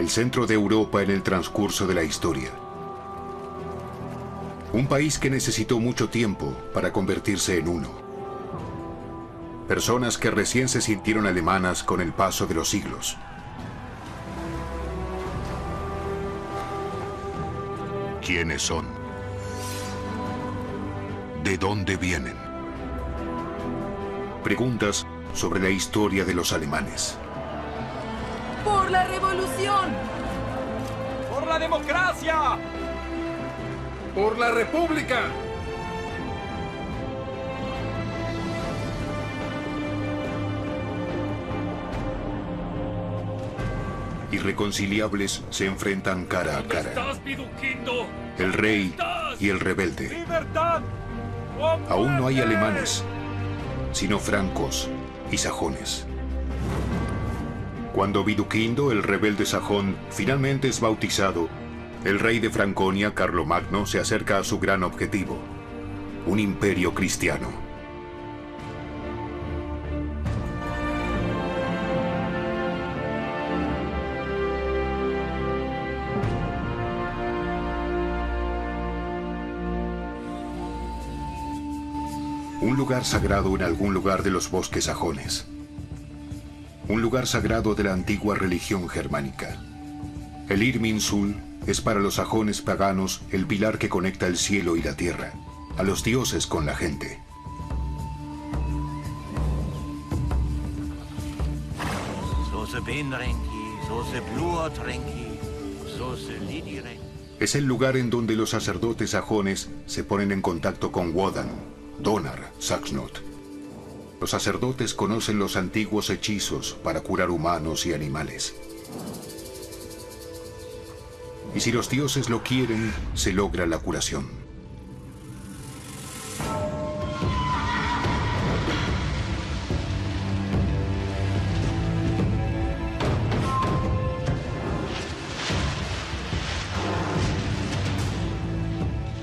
el centro de Europa en el transcurso de la historia. Un país que necesitó mucho tiempo para convertirse en uno. Personas que recién se sintieron alemanas con el paso de los siglos. ¿Quiénes son? ¿De dónde vienen? Preguntas sobre la historia de los alemanes. ¡Por la revolución! ¡Por la democracia! ¡Por la república! Irreconciliables se enfrentan cara a cara. ¿Estás, Viduquindo? El rey y el rebelde. ¡Libertad! Aún no hay alemanes, sino francos y sajones. Cuando Viduquindo, el rebelde sajón, finalmente es bautizado, el rey de Franconia, Carlomagno, se acerca a su gran objetivo: un imperio cristiano. Un lugar sagrado en algún lugar de los bosques sajones. Un lugar sagrado de la antigua religión germánica. El Irminsul es para los sajones paganos el pilar que conecta el cielo y la tierra, a los dioses con la gente. Es el lugar en donde los sacerdotes sajones se ponen en contacto con Wodan, Donar, Saxnot. Los sacerdotes conocen los antiguos hechizos para curar humanos y animales. Y si los dioses lo quieren, se logra la curación.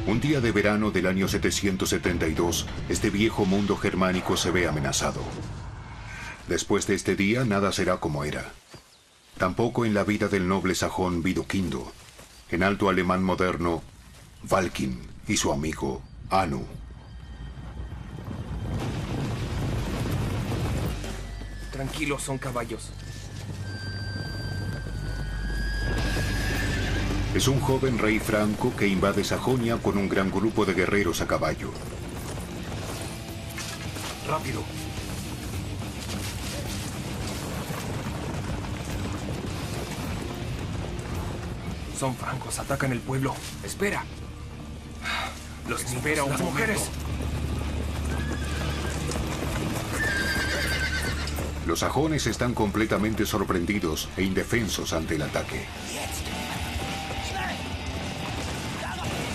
Un día de verano del año 772, este viejo mundo germánico se ve amenazado. Después de este día, nada será como era. Tampoco en la vida del noble sajón Viduquindo, en alto alemán moderno, Valkin y su amigo Anu. Tranquilos, son caballos. Es un joven rey franco que invade Sajonia con un gran grupo de guerreros a caballo. Rápido. Son francos, atacan el pueblo. Espera. Los libera las mujeres. Los sajones están completamente sorprendidos e indefensos ante el ataque.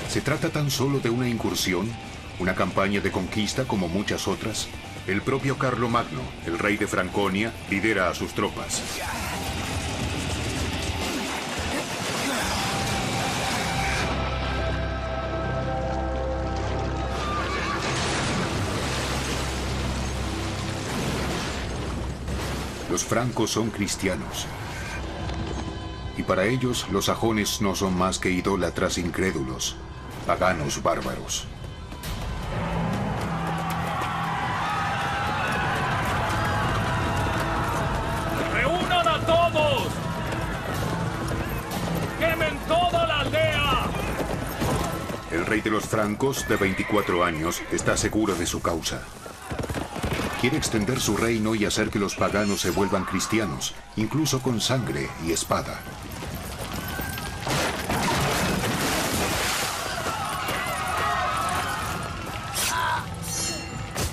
¿Se trata tan solo de una incursión? ¿Una campaña de conquista como muchas otras? El propio Carlomagno, el rey de Franconia, lidera a sus tropas. Los francos son cristianos. Y para ellos, los sajones no son más que idólatras incrédulos, paganos bárbaros. ¡Reúnan a todos! ¡Quemen toda la aldea! El rey de los francos, de 24 años, está seguro de su causa. Quiere extender su reino y hacer que los paganos se vuelvan cristianos, incluso con sangre y espada.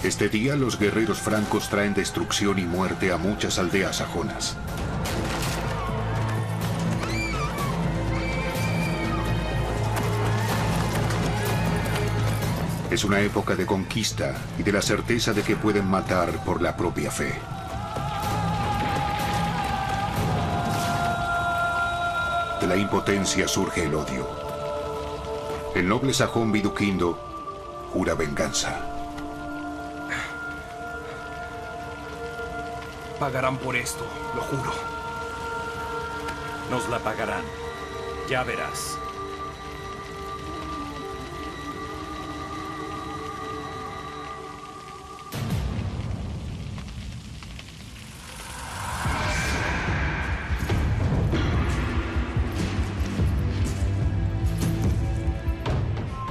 Este día los guerreros francos traen destrucción y muerte a muchas aldeas sajonas. Es una época de conquista y de la certeza de que pueden matar por la propia fe. De la impotencia surge el odio. El noble sajón Viduquindo jura venganza. Pagarán por esto, lo juro. Nos la pagarán. Ya verás.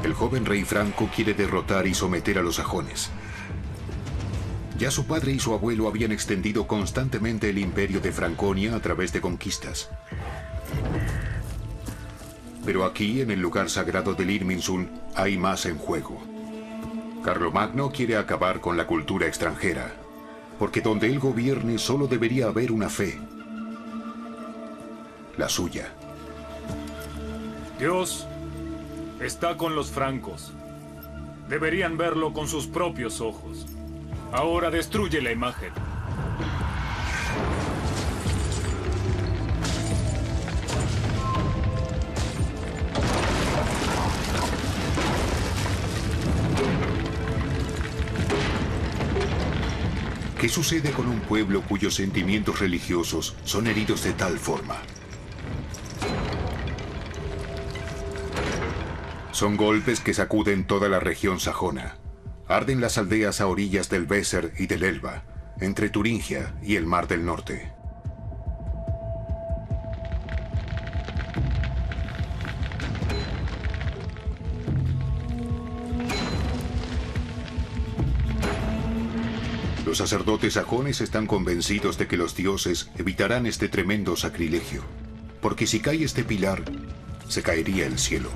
El joven rey Franco quiere derrotar y someter a los sajones. Ya su padre y su abuelo habían extendido constantemente el imperio de Franconia a través de conquistas. Pero aquí, en el lugar sagrado del Irminsul, hay más en juego. Carlomagno quiere acabar con la cultura extranjera, porque donde él gobierne solo debería haber una fe, la suya. Dios está con los francos. Deberían verlo con sus propios ojos. Ahora destruye la imagen. ¿Qué sucede con un pueblo cuyos sentimientos religiosos son heridos de tal forma? Son golpes que sacuden toda la región sajona. Arden las aldeas a orillas del Weser y del Elba, entre Turingia y el Mar del Norte. Los sacerdotes sajones están convencidos de que los dioses evitarán este tremendo sacrilegio, porque si cae este pilar, se caería el cielo.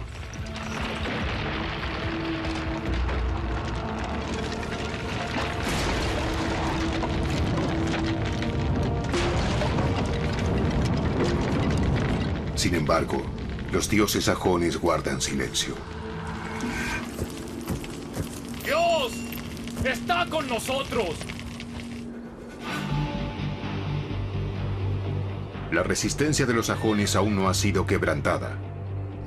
Sin embargo, los dioses sajones guardan silencio. ¡Dios está con nosotros! La resistencia de los sajones aún no ha sido quebrantada.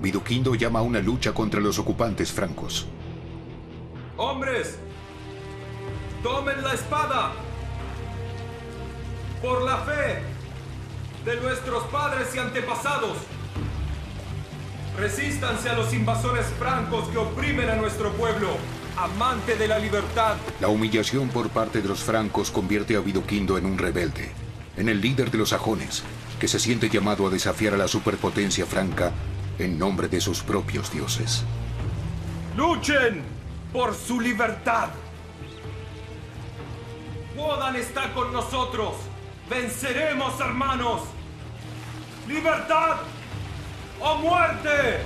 Viduquindo llama a una lucha contra los ocupantes francos. ¡Hombres! ¡Tomen la espada! ¡Por la fe de nuestros padres y antepasados! Resístanse a los invasores francos que oprimen a nuestro pueblo, amante de la libertad. La humillación por parte de los francos convierte a Viduquindo en un rebelde, en el líder de los sajones, que se siente llamado a desafiar a la superpotencia franca en nombre de sus propios dioses. ¡Luchen por su libertad! Wodan está con nosotros. ¡Venceremos, hermanos! ¡Libertad o muerte!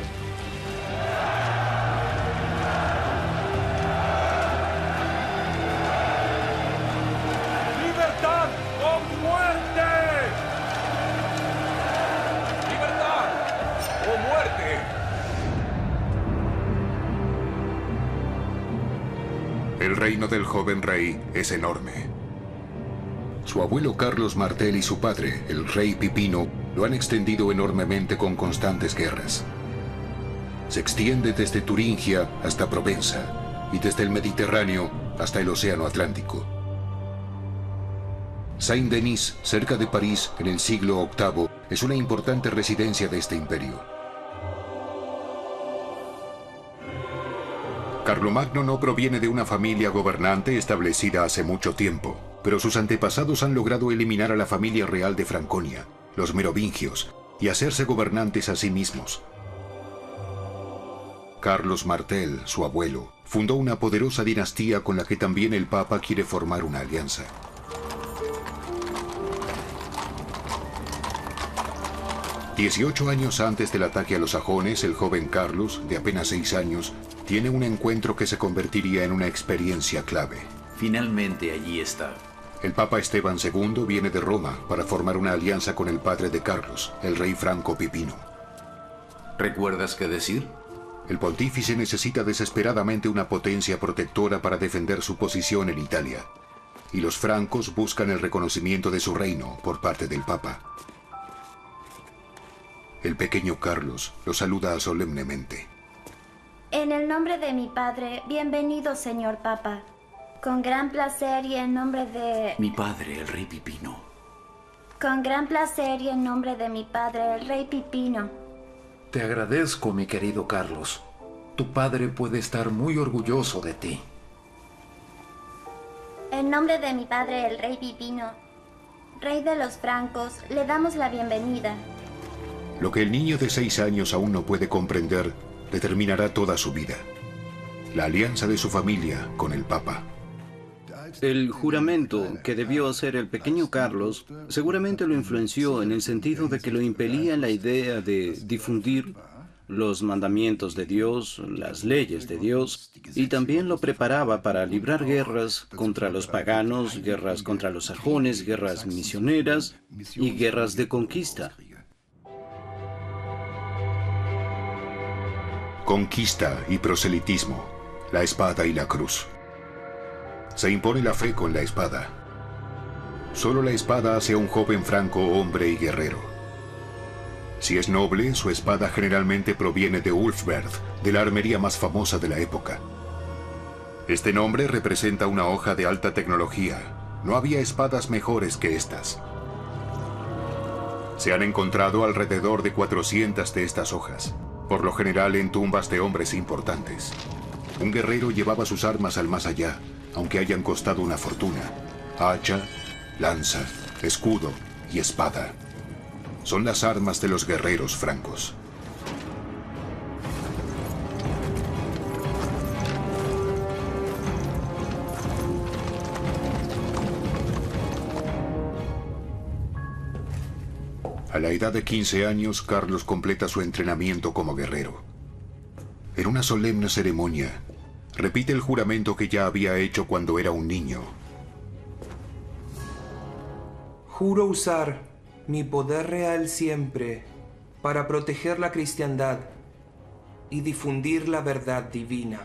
¡Libertad o muerte! ¡Libertad o muerte! El reino del joven rey es enorme. Su abuelo Carlos Martel y su padre, el rey Pipino, lo han extendido enormemente con constantes guerras. Se extiende desde Turingia hasta Provenza y desde el Mediterráneo hasta el Océano Atlántico. Saint-Denis, cerca de París, en el siglo VIII, es una importante residencia de este imperio. Carlomagno no proviene de una familia gobernante establecida hace mucho tiempo, pero sus antepasados han logrado eliminar a la familia real de Franconia, los merovingios, y hacerse gobernantes a sí mismos. Carlos Martel, su abuelo, fundó una poderosa dinastía con la que también el Papa quiere formar una alianza. Dieciocho años antes del ataque a los sajones, el joven Carlos, de apenas 6 años, tiene un encuentro que se convertiría en una experiencia clave. Finalmente allí está. El Papa Esteban II viene de Roma para formar una alianza con el padre de Carlos, el rey franco Pipino. ¿Recuerdas qué decir? El pontífice necesita desesperadamente una potencia protectora para defender su posición en Italia, y los francos buscan el reconocimiento de su reino por parte del Papa. El pequeño Carlos lo saluda solemnemente. En el nombre de mi padre, bienvenido, señor Papa. Con gran placer y en nombre de... Mi padre, el rey Pipino. Con gran placer y en nombre de mi padre, el rey Pipino. Te agradezco, mi querido Carlos. Tu padre puede estar muy orgulloso de ti. En nombre de mi padre, el rey Pipino, rey de los francos, le damos la bienvenida. Lo que el niño de 6 años aún no puede comprender determinará toda su vida. La alianza de su familia con el Papa. El juramento que debió hacer el pequeño Carlos seguramente lo influenció en el sentido de que lo impelía la idea de difundir los mandamientos de Dios, las leyes de Dios, y también lo preparaba para librar guerras contra los paganos, guerras contra los sajones, guerras misioneras y guerras de conquista. Conquista y proselitismo, la espada y la cruz. Se impone la fe con la espada. Solo la espada hace a un joven franco hombre y guerrero. Si es noble, su espada generalmente proviene de Ulfberht, de la armería más famosa de la época. Este nombre representa una hoja de alta tecnología. No había espadas mejores que estas. Se han encontrado alrededor de 400 de estas hojas, por lo general en tumbas de hombres importantes. Un guerrero llevaba sus armas al más allá, aunque hayan costado una fortuna. Hacha, lanza, escudo y espada. Son las armas de los guerreros francos. A la edad de 15 años, Carlos completa su entrenamiento como guerrero. En una solemne ceremonia, repite el juramento que ya había hecho cuando era un niño. Juro usar mi poder real siempre para proteger la cristiandad y difundir la verdad divina.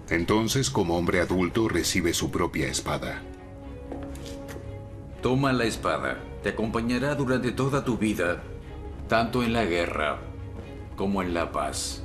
Entonces, como hombre adulto, recibe su propia espada. Toma la espada. Te acompañará durante toda tu vida, tanto en la guerra como en la paz.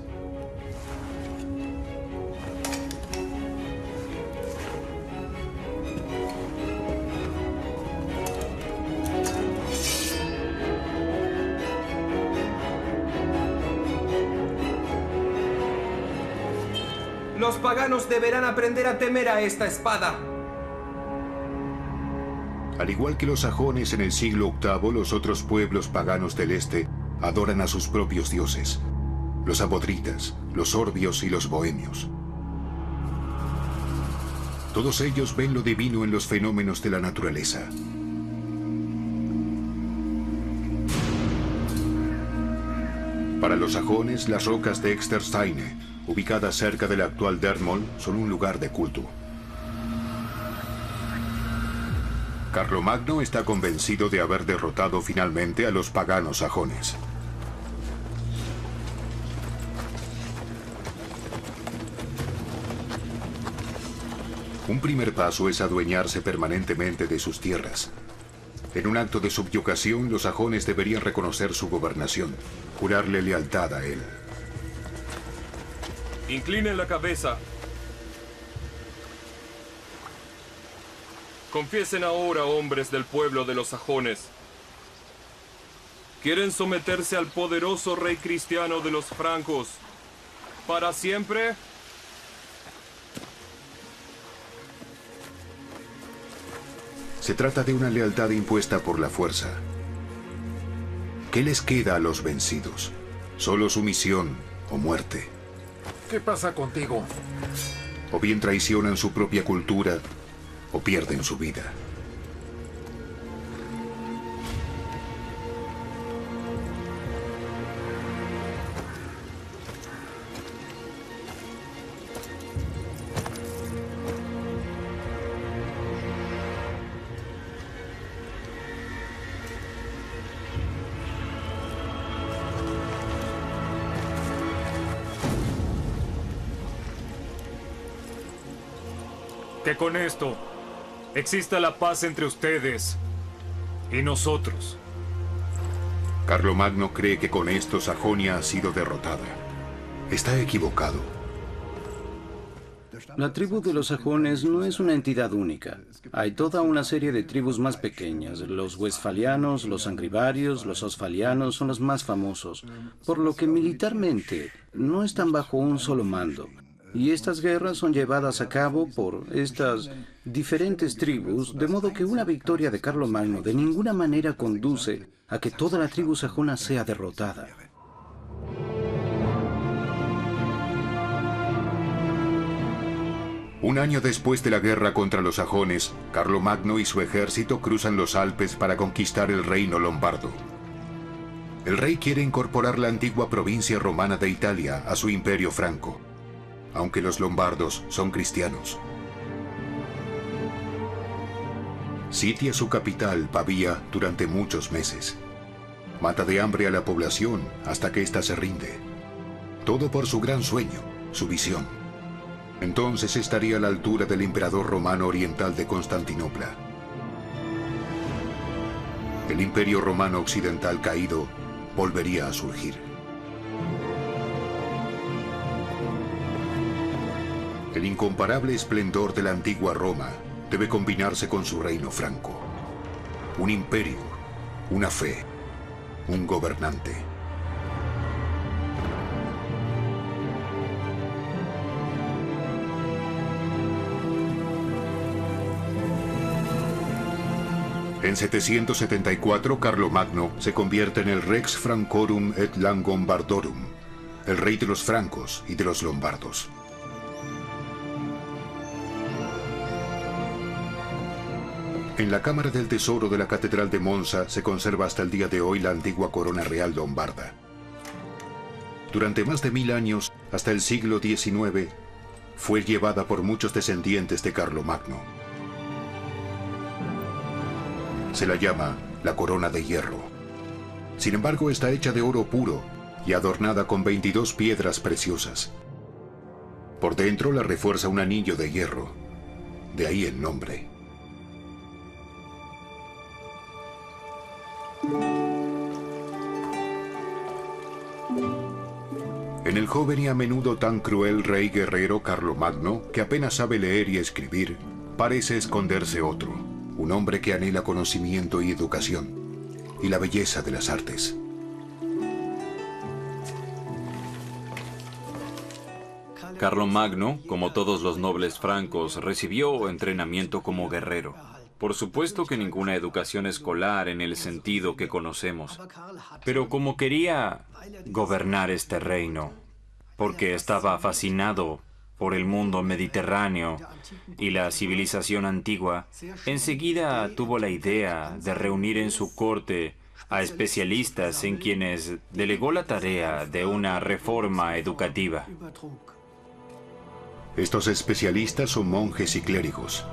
Los paganos deberán aprender a temer a esta espada. Al igual que los sajones en el siglo VIII, los otros pueblos paganos del este adoran a sus propios dioses, los abodritas, los sorbios y los bohemios. Todos ellos ven lo divino en los fenómenos de la naturaleza. Para los sajones, las rocas de Extersteine, ubicadas cerca del actual Detmold, son un lugar de culto. Carlomagno está convencido de haber derrotado finalmente a los paganos sajones. Un primer paso es adueñarse permanentemente de sus tierras. En un acto de subyugación, los sajones deberían reconocer su gobernación, jurarle lealtad a él. Inclinen la cabeza. Confiesen ahora, hombres del pueblo de los sajones. ¿Quieren someterse al poderoso rey cristiano de los francos para siempre? Se trata de una lealtad impuesta por la fuerza. ¿Qué les queda a los vencidos? Solo sumisión o muerte. ¿Qué pasa contigo? O bien traicionan su propia cultura o pierden su vida. Que con esto exista la paz entre ustedes y nosotros. Carlomagno cree que con esto Sajonia ha sido derrotada. Está equivocado. La tribu de los sajones no es una entidad única. Hay toda una serie de tribus más pequeñas. Los westfalianos, los angrivarios, los osfalianos son los más famosos, por lo que militarmente no están bajo un solo mando. Y estas guerras son llevadas a cabo por estas diferentes tribus, de modo que una victoria de Carlomagno de ninguna manera conduce a que toda la tribu sajona sea derrotada. Un año después de la guerra contra los sajones, Carlomagno y su ejército cruzan los Alpes para conquistar el reino lombardo. El rey quiere incorporar la antigua provincia romana de Italia a su imperio franco, aunque los lombardos son cristianos. Sitia su capital, Pavía, durante muchos meses. Mata de hambre a la población hasta que ésta se rinde. Todo por su gran sueño, su visión. Entonces estaría a la altura del emperador romano oriental de Constantinopla. El imperio romano occidental caído volvería a surgir. El incomparable esplendor de la antigua Roma debe combinarse con su reino franco. Un imperio, una fe, un gobernante. En 774, Carlomagno se convierte en el Rex Francorum et Langombardorum, el rey de los francos y de los lombardos. En la Cámara del Tesoro de la Catedral de Monza se conserva hasta el día de hoy la antigua corona real lombarda. Durante más de 1000 años, hasta el siglo XIX, fue llevada por muchos descendientes de Carlomagno. Se la llama la corona de hierro. Sin embargo, está hecha de oro puro y adornada con 22 piedras preciosas. Por dentro la refuerza un anillo de hierro, de ahí el nombre. En el joven y a menudo tan cruel rey guerrero Carlomagno, que apenas sabe leer y escribir, parece esconderse otro. Un hombre que anhela conocimiento y educación, y la belleza de las artes. Carlomagno, como todos los nobles francos, recibió entrenamiento como guerrero. Por supuesto que ninguna educación escolar en el sentido que conocemos. Pero como quería gobernar este reino, porque estaba fascinado por el mundo mediterráneo y la civilización antigua, enseguida tuvo la idea de reunir en su corte a especialistas en quienes delegó la tarea de una reforma educativa. Estos especialistas son monjes y clérigos.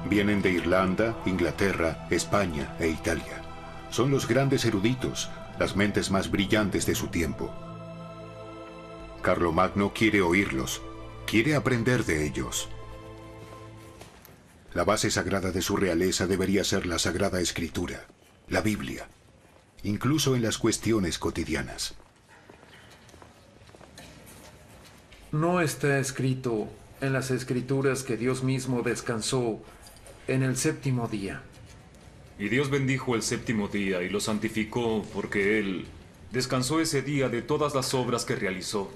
Vienen de Irlanda, Inglaterra, España e Italia. Son los grandes eruditos, las mentes más brillantes de su tiempo. Carlomagno quiere oírlos. Quiere aprender de ellos. La base sagrada de su realeza debería ser la Sagrada Escritura, la Biblia, incluso en las cuestiones cotidianas. No está escrito en las Escrituras que Dios mismo descansó en el séptimo día. Y Dios bendijo el séptimo día y lo santificó porque Él descansó ese día de todas las obras que realizó.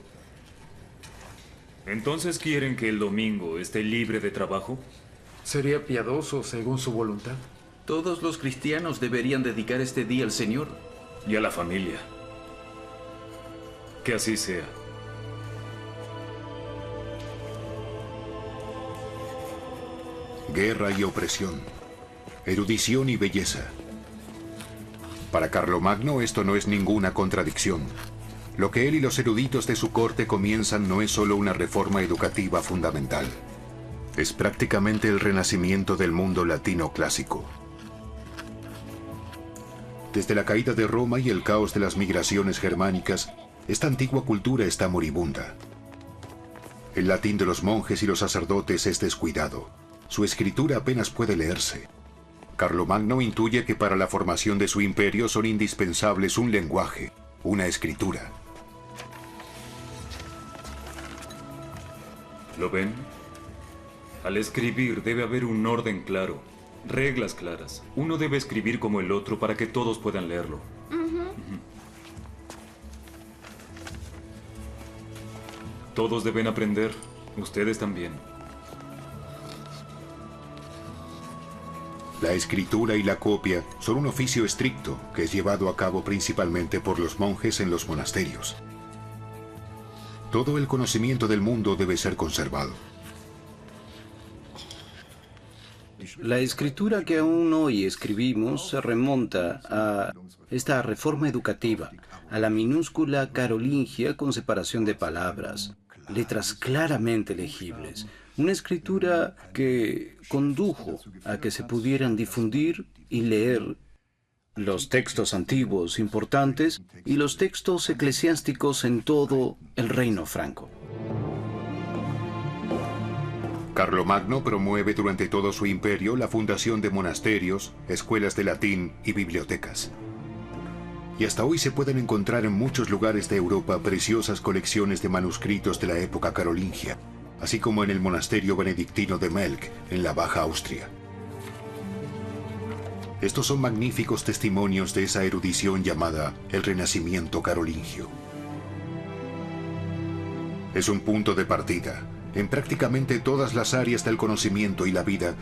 ¿Entonces quieren que el domingo esté libre de trabajo? ¿Sería piadoso según su voluntad? Todos los cristianos deberían dedicar este día al Señor. Y a la familia. Que así sea. Guerra y opresión. Erudición y belleza. Para Carlomagno esto no es ninguna contradicción. Lo que él y los eruditos de su corte comienzan no es solo una reforma educativa fundamental. Es prácticamente el renacimiento del mundo latino clásico. Desde la caída de Roma y el caos de las migraciones germánicas, esta antigua cultura está moribunda. El latín de los monjes y los sacerdotes es descuidado. Su escritura apenas puede leerse. Carlomagno intuye que para la formación de su imperio son indispensables un lenguaje, una escritura. ¿Lo ven? Al escribir debe haber un orden claro, reglas claras. Uno debe escribir como el otro para que todos puedan leerlo. Todos deben aprender, ustedes también. La escritura y la copia son un oficio estricto que es llevado a cabo principalmente por los monjes en los monasterios. Todo el conocimiento del mundo debe ser conservado. La escritura que aún hoy escribimos se remonta a esta reforma educativa, a la minúscula carolingia con separación de palabras, letras claramente legibles. Una escritura que condujo a que se pudieran difundir y leer los textos antiguos importantes y los textos eclesiásticos en todo el reino franco. Carlomagno promueve durante todo su imperio la fundación de monasterios, escuelas de latín y bibliotecas. Y hasta hoy se pueden encontrar en muchos lugares de Europa preciosas colecciones de manuscritos de la época carolingia, así como en el monasterio benedictino de Melk, en la Baja Austria. Estos son magníficos testimonios de esa erudición llamada el Renacimiento carolingio. Es un punto de partida en prácticamente todas las áreas del conocimiento y la vida,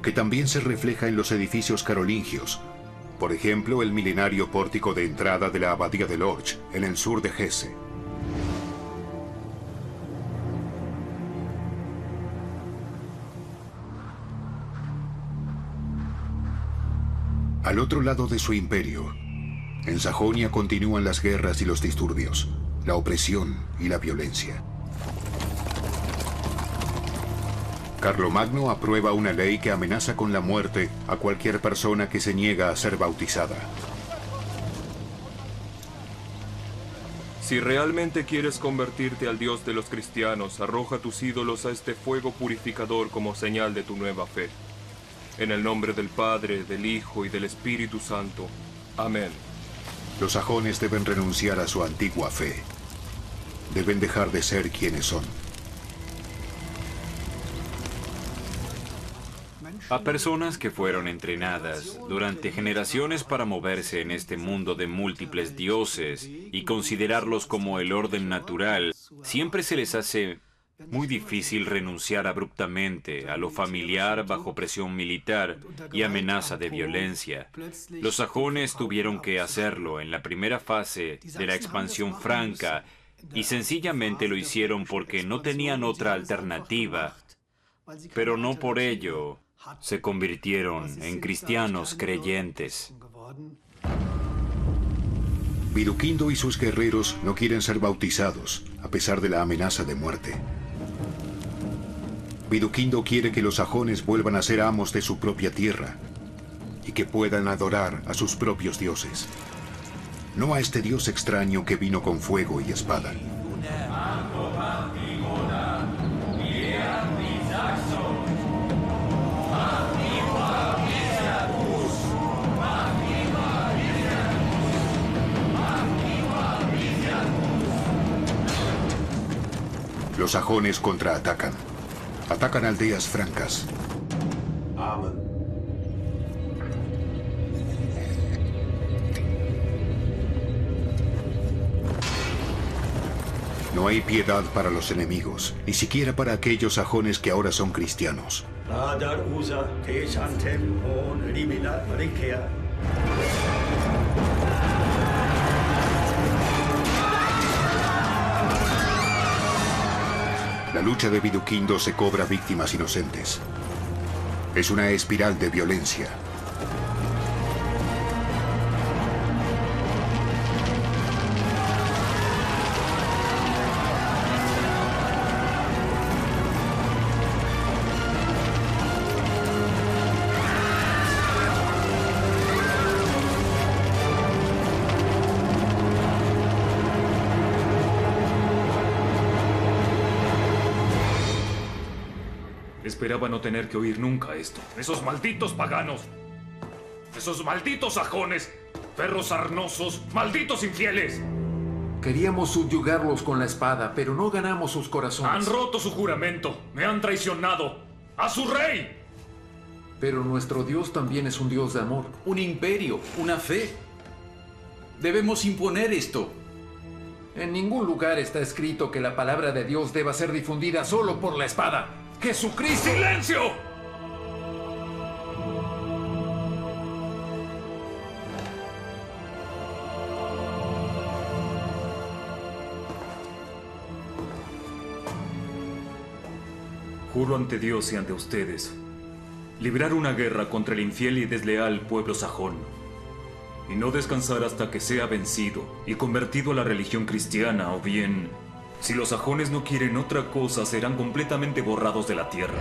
que también se refleja en los edificios carolingios. Por ejemplo, el milenario pórtico de entrada de la abadía de Lorch, en el sur de Hesse. Al otro lado de su imperio, en Sajonia continúan las guerras y los disturbios, la opresión y la violencia. Carlomagno aprueba una ley que amenaza con la muerte a cualquier persona que se niega a ser bautizada. Si realmente quieres convertirte al Dios de los cristianos, arroja tus ídolos a este fuego purificador como señal de tu nueva fe. En el nombre del Padre, del Hijo y del Espíritu Santo. Amén. Los sajones deben renunciar a su antigua fe. Deben dejar de ser quienes son. A personas que fueron entrenadas durante generaciones para moverse en este mundo de múltiples dioses y considerarlos como el orden natural, siempre se les hace muy difícil renunciar abruptamente a lo familiar bajo presión militar y amenaza de violencia. Los sajones tuvieron que hacerlo en la primera fase de la expansión franca y sencillamente lo hicieron porque no tenían otra alternativa, pero no por ello se convirtieron en cristianos creyentes. Viduquindo y sus guerreros no quieren ser bautizados, a pesar de la amenaza de muerte. Viduquindo quiere que los sajones vuelvan a ser amos de su propia tierra y que puedan adorar a sus propios dioses, no a este dios extraño que vino con fuego y espada. Los sajones contraatacan. Atacan aldeas francas. No hay piedad para los enemigos, ni siquiera para aquellos sajones que ahora son cristianos. La lucha de Viduquindo se cobra víctimas inocentes. Es una espiral de violencia. Esperaba no tener que oír nunca esto. ¡Esos malditos paganos! ¡Esos malditos sajones! ¡Perros sarnosos! ¡Malditos infieles! Queríamos subyugarlos con la espada, pero no ganamos sus corazones. Han roto su juramento. Me han traicionado. ¡A su rey! Pero nuestro Dios también es un Dios de amor. Un imperio, una fe. Debemos imponer esto. En ningún lugar está escrito que la palabra de Dios deba ser difundida solo por la espada. ¡Jesucristo! ¡Silencio! Juro ante Dios y ante ustedes librar una guerra contra el infiel y desleal pueblo sajón, y no descansar hasta que sea vencido y convertido a la religión cristiana, o bien, si los sajones no quieren otra cosa, serán completamente borrados de la tierra.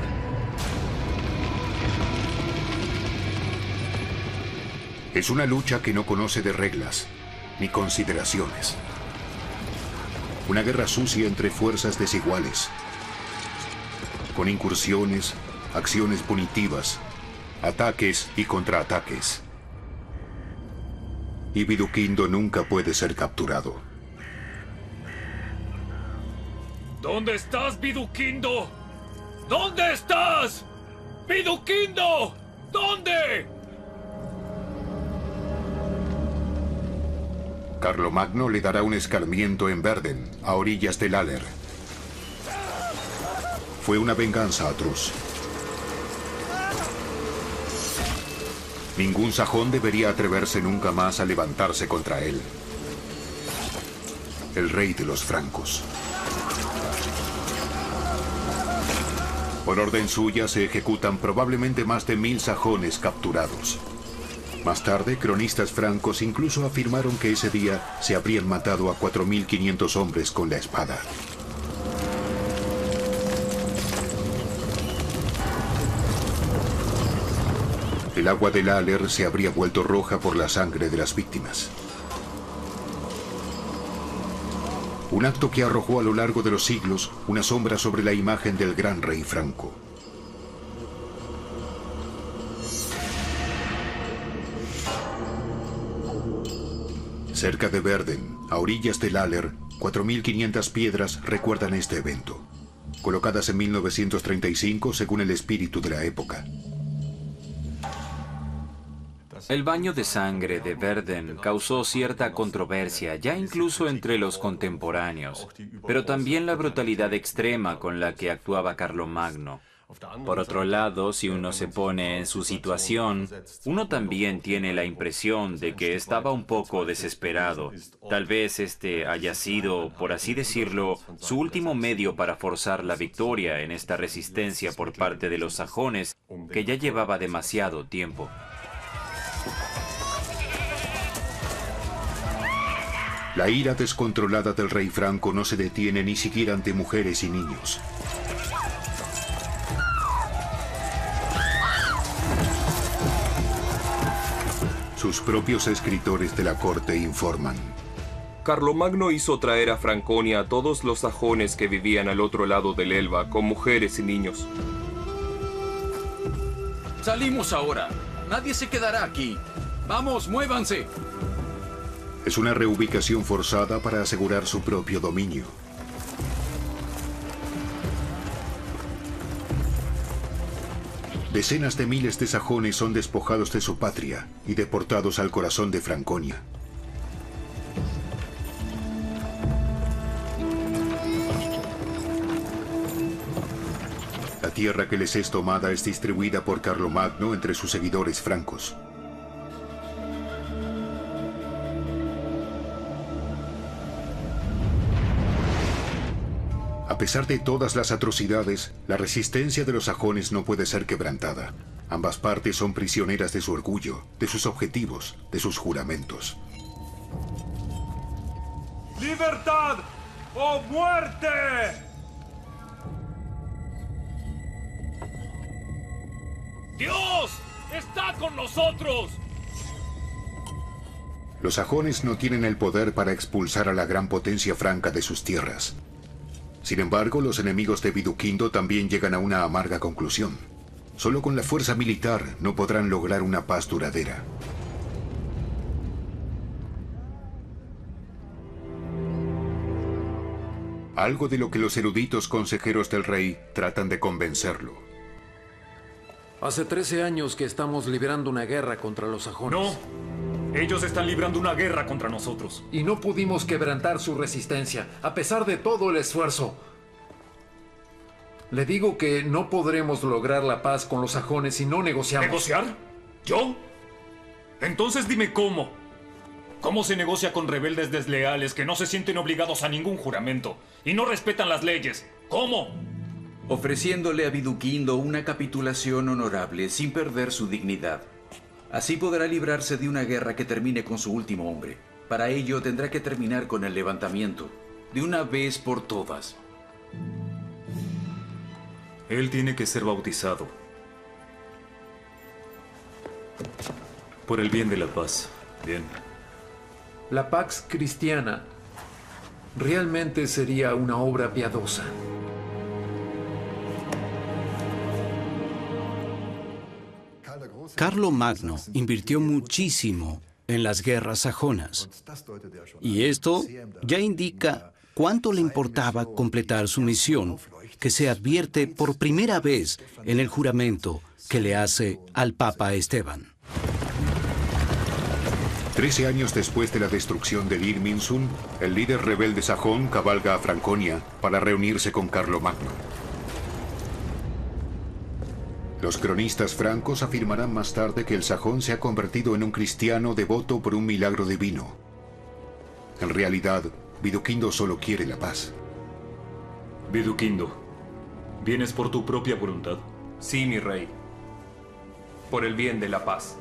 Es una lucha que no conoce de reglas ni consideraciones. Una guerra sucia entre fuerzas desiguales, con incursiones, acciones punitivas, ataques y contraataques. Y Viduquindo nunca puede ser capturado. ¿Dónde estás, Viduquindo? ¿Dónde estás? ¡Viduquindo! ¿Dónde? Carlomagno le dará un escarmiento en Verden, a orillas del Aller. Fue una venganza atroz. Ningún sajón debería atreverse nunca más a levantarse contra él. El rey de los francos. Por orden suya se ejecutan probablemente más de 1000 sajones capturados. Más tarde, cronistas francos incluso afirmaron que ese día se habrían matado a 4500 hombres con la espada. El agua del Aller se habría vuelto roja por la sangre de las víctimas. Un acto que arrojó a lo largo de los siglos una sombra sobre la imagen del gran rey franco. Cerca de Verden, a orillas del Aller, 4500 piedras recuerdan este evento, colocadas en 1935 según el espíritu de la época. El baño de sangre de Verden causó cierta controversia, ya incluso entre los contemporáneos, pero también la brutalidad extrema con la que actuaba Carlomagno. Por otro lado, si uno se pone en su situación, uno también tiene la impresión de que estaba un poco desesperado. Tal vez este haya sido, por así decirlo, su último medio para forzar la victoria en esta resistencia por parte de los sajones, que ya llevaba demasiado tiempo. La ira descontrolada del rey franco no se detiene ni siquiera ante mujeres y niños. Sus propios escritores de la corte informan. Carlomagno hizo traer a Franconia a todos los sajones que vivían al otro lado del Elba, con mujeres y niños. Salimos ahora. Nadie se quedará aquí. Vamos, muévanse. Es una reubicación forzada para asegurar su propio dominio. Decenas de miles de sajones son despojados de su patria y deportados al corazón de Franconia. La tierra que les es tomada es distribuida por Carlomagno entre sus seguidores francos. A pesar de todas las atrocidades, la resistencia de los sajones no puede ser quebrantada. Ambas partes son prisioneras de su orgullo, de sus objetivos, de sus juramentos. ¡Libertad o muerte! ¡Dios está con nosotros! Los sajones no tienen el poder para expulsar a la gran potencia franca de sus tierras. Sin embargo, los enemigos de Viduquindo también llegan a una amarga conclusión. Solo con la fuerza militar no podrán lograr una paz duradera. Algo de lo que los eruditos consejeros del rey tratan de convencerlo. Hace 13 años que estamos librando una guerra contra los sajones. No, ellos están librando una guerra contra nosotros. Y no pudimos quebrantar su resistencia, a pesar de todo el esfuerzo. Le digo que no podremos lograr la paz con los sajones si no negociamos. ¿Negociar? ¿Yo? Entonces dime cómo. ¿Cómo se negocia con rebeldes desleales que no se sienten obligados a ningún juramento y no respetan las leyes? ¿Cómo? Ofreciéndole a Viduquindo una capitulación honorable sin perder su dignidad. Así podrá librarse de una guerra que termine con su último hombre. Para ello tendrá que terminar con el levantamiento, de una vez por todas. Él tiene que ser bautizado. Por el bien de la paz. Bien. La Pax Cristiana realmente sería una obra piadosa. Carlomagno invirtió muchísimo en las guerras sajonas, y esto ya indica cuánto le importaba completar su misión, que se advierte por primera vez en el juramento que le hace al Papa Esteban. 13 años después de la destrucción de Irminsul, el líder rebelde sajón cabalga a Franconia para reunirse con Carlomagno. Los cronistas francos afirmarán más tarde que el sajón se ha convertido en un cristiano devoto por un milagro divino. En realidad, Viduquindo solo quiere la paz. Viduquindo, ¿vienes por tu propia voluntad? Sí, mi rey. Por el bien de la paz.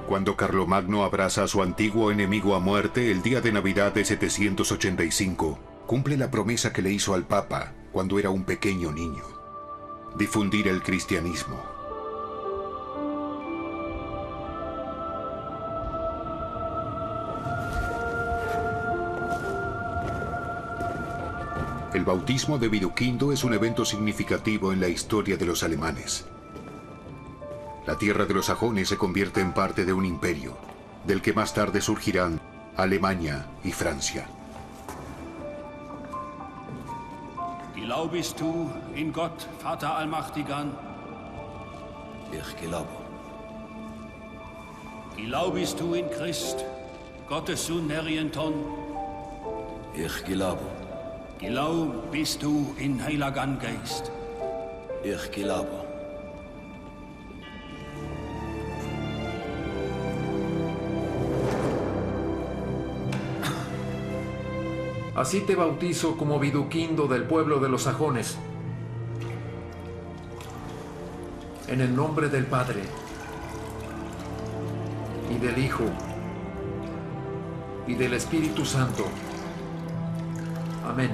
Cuando Carlomagno abraza a su antiguo enemigo a muerte el día de Navidad de 785, cumple la promesa que le hizo al Papa cuando era un pequeño niño: difundir el cristianismo. El bautismo de Viduquindo es un evento significativo en la historia de los alemanes. La tierra de los sajones se convierte en parte de un imperio, del que más tarde surgirán Alemania y Francia. Glaubst du in Gott, Vater Allmächtigen? Ich glaube. Glaubst du in Christ, Gottes Sohn Herrenton? Ich glaube. Glaubst du in Heiligen Geist? Ich glaube. Así te bautizo como Viduquindo del pueblo de los sajones. En el nombre del Padre, y del Hijo, y del Espíritu Santo. Amén.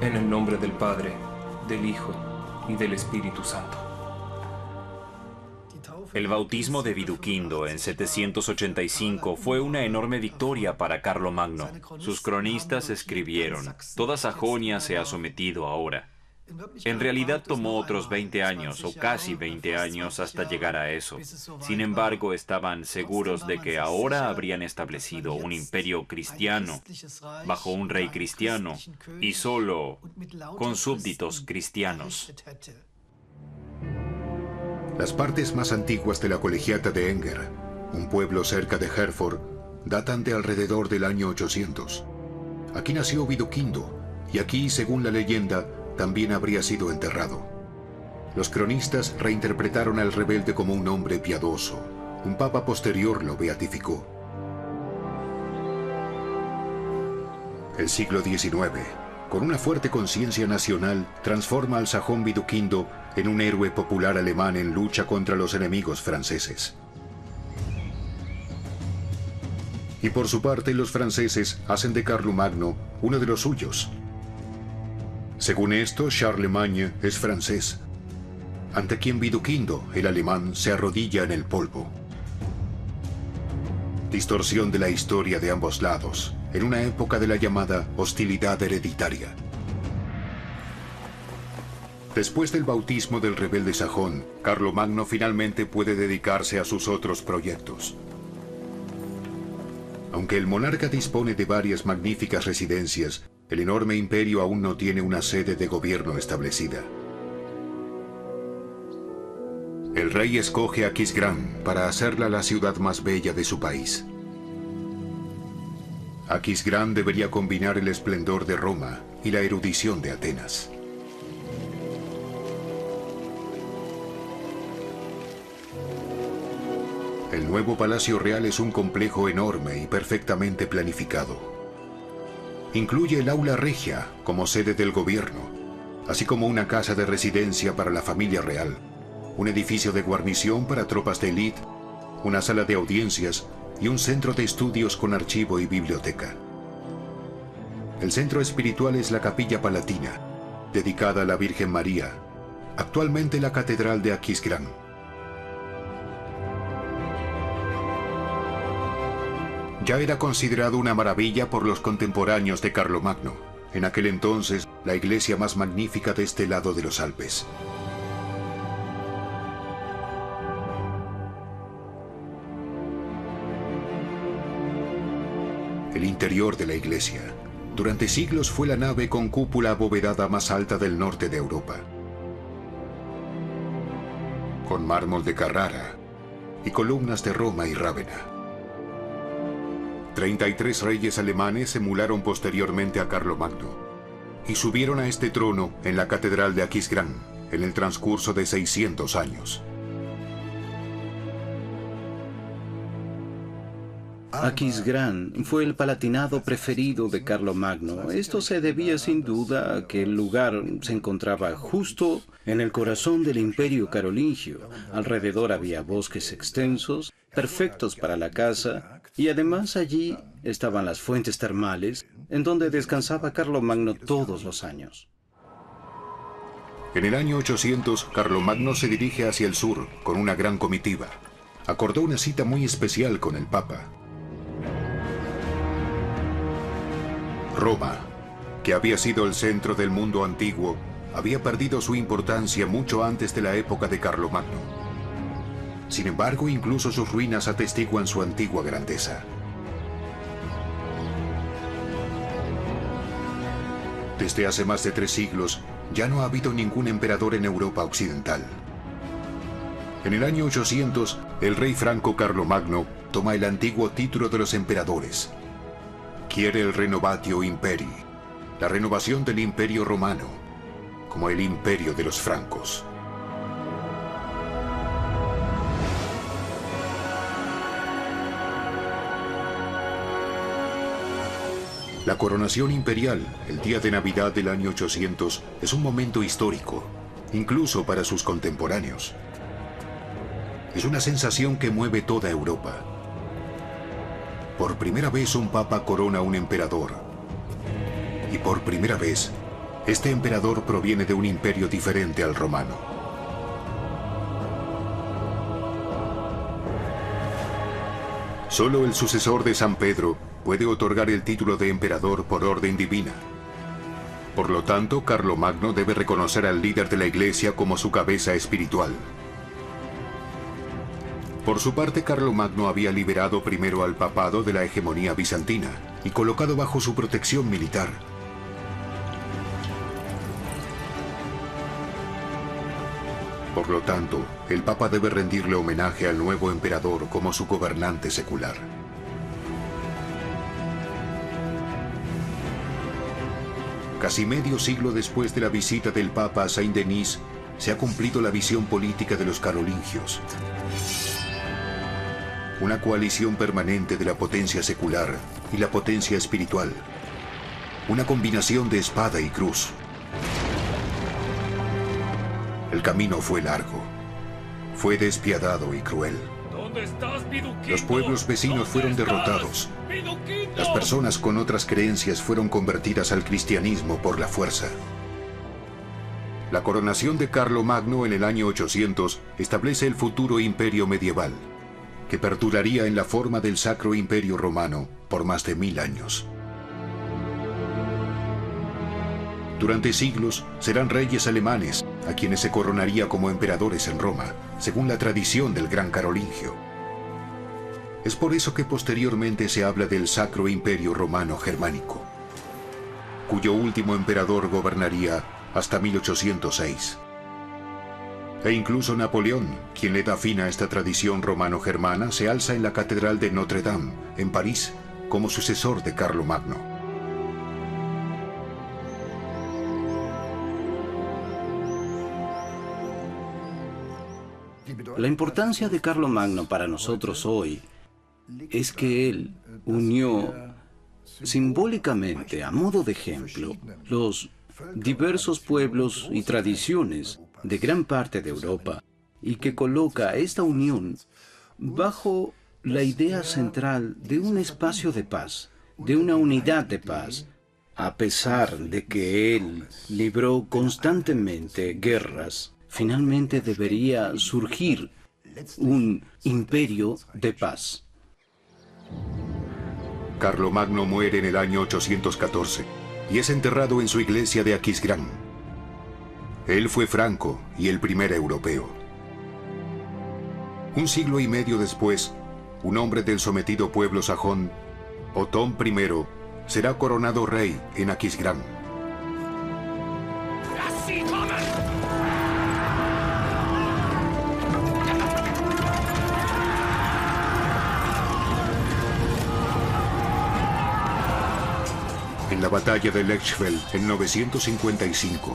En el nombre del Padre, del Hijo y del Espíritu Santo. El bautismo de Viduquindo en 785 fue una enorme victoria para Carlomagno. Sus cronistas escribieron: toda Sajonia se ha sometido ahora. En realidad tomó otros 20 años o casi 20 años hasta llegar a eso. Sin embargo, estaban seguros de que ahora habrían establecido un imperio cristiano, bajo un rey cristiano y solo con súbditos cristianos. Las partes más antiguas de la colegiata de Enger, un pueblo cerca de Herford, datan de alrededor del año 800. Aquí nació Viduquindo, y aquí, según la leyenda, también habría sido enterrado. Los cronistas reinterpretaron al rebelde como un hombre piadoso. Un papa posterior lo beatificó. El siglo XIX, con una fuerte conciencia nacional, transforma al sajón Viduquindo en un héroe popular alemán en lucha contra los enemigos franceses. Y por su parte, los franceses hacen de Carlomagno uno de los suyos. Según esto, Charlemagne es francés, ante quien Viduquindo, el alemán, se arrodilla en el polvo. Distorsión de la historia de ambos lados, en una época de la llamada hostilidad hereditaria. Después del bautismo del rebelde sajón, Carlomagno finalmente puede dedicarse a sus otros proyectos. Aunque el monarca dispone de varias magníficas residencias, el enorme imperio aún no tiene una sede de gobierno establecida. El rey escoge Aquisgrán para hacerla la ciudad más bella de su país. Aquisgrán debería combinar el esplendor de Roma y la erudición de Atenas. El nuevo Palacio Real es un complejo enorme y perfectamente planificado. Incluye el Aula Regia como sede del gobierno, así como una casa de residencia para la familia real, un edificio de guarnición para tropas de élite, una sala de audiencias y un centro de estudios con archivo y biblioteca. El centro espiritual es la Capilla Palatina, dedicada a la Virgen María, actualmente la Catedral de Aquisgrán. Ya era considerado una maravilla por los contemporáneos de Carlomagno, en aquel entonces la iglesia más magnífica de este lado de los Alpes. El interior de la iglesia. Durante siglos fue la nave con cúpula abovedada más alta del norte de Europa, con mármol de Carrara y columnas de Roma y Rávena. 33 reyes alemanes emularon posteriormente a Carlomagno y subieron a este trono en la Catedral de Aquisgrán en el transcurso de 600 años. Aquisgrán fue el palatinado preferido de Carlomagno. Esto se debía sin duda a que el lugar se encontraba justo en el corazón del Imperio Carolingio. Alrededor había bosques extensos, perfectos para la caza, y además allí estaban las fuentes termales, en donde descansaba Carlomagno todos los años. En el año 800, Carlomagno se dirige hacia el sur con una gran comitiva. Acordó una cita muy especial con el Papa. Roma, que había sido el centro del mundo antiguo, había perdido su importancia mucho antes de la época de Carlomagno. Sin embargo, incluso sus ruinas atestiguan su antigua grandeza. Desde hace más de 3 siglos, ya no ha habido ningún emperador en Europa occidental. En el año 800, el rey franco Carlomagno toma el antiguo título de los emperadores. Quiere el renovatio imperi, la renovación del imperio romano, como el imperio de los francos. La coronación imperial, el día de Navidad del año 800, es un momento histórico, incluso para sus contemporáneos. Es una sensación que mueve toda Europa. Por primera vez un papa corona a un emperador. Y por primera vez, este emperador proviene de un imperio diferente al romano. Solo el sucesor de San Pedro puede otorgar el título de emperador por orden divina. Por lo tanto, Carlomagno debe reconocer al líder de la Iglesia como su cabeza espiritual. Por su parte, Carlomagno había liberado primero al papado de la hegemonía bizantina y colocado bajo su protección militar. Por lo tanto, el Papa debe rendirle homenaje al nuevo emperador como su gobernante secular. Casi medio siglo después de la visita del Papa a Saint-Denis, se ha cumplido la visión política de los carolingios. Una coalición permanente de la potencia secular y la potencia espiritual. Una combinación de espada y cruz. El camino fue largo. Fue despiadado y cruel. ¿Dónde estás, Viduquindo? Los pueblos vecinos fueron derrotados. ¡Viduquindo! Las personas con otras creencias fueron convertidas al cristianismo por la fuerza. La coronación de Carlomagno en el año 800 establece el futuro imperio medieval, que perduraría en la forma del Sacro Imperio Romano por más de 1000 años. Durante siglos serán reyes alemanes a quienes se coronaría como emperadores en Roma, según la tradición del Gran Carolingio. Es por eso que posteriormente se habla del Sacro Imperio Romano Germánico, cuyo último emperador gobernaría hasta 1806. E incluso Napoleón, quien le da fin a esta tradición romano-germana, se alza en la Catedral de Notre Dame, en París, como sucesor de Carlomagno. La importancia de Carlomagno para nosotros hoy es que él unió simbólicamente, a modo de ejemplo, los diversos pueblos y tradiciones de gran parte de Europa, y que coloca esta unión bajo la idea central de un espacio de paz, de una unidad de paz, a pesar de que él libró constantemente guerras. Finalmente debería surgir un imperio de paz. Carlomagno muere en el año 814 y es enterrado en su iglesia de Aquisgrán. Él fue franco y el primer europeo. Un siglo y medio después, un hombre del sometido pueblo sajón, Otón I, será coronado rey en Aquisgrán. En la batalla de Lechfeld en 955,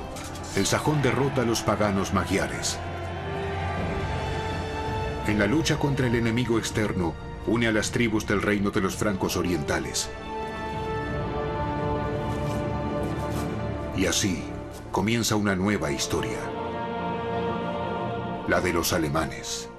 el sajón derrota a los paganos magiares. En la lucha contra el enemigo externo, une a las tribus del reino de los francos orientales. Y así comienza una nueva historia, la de los alemanes.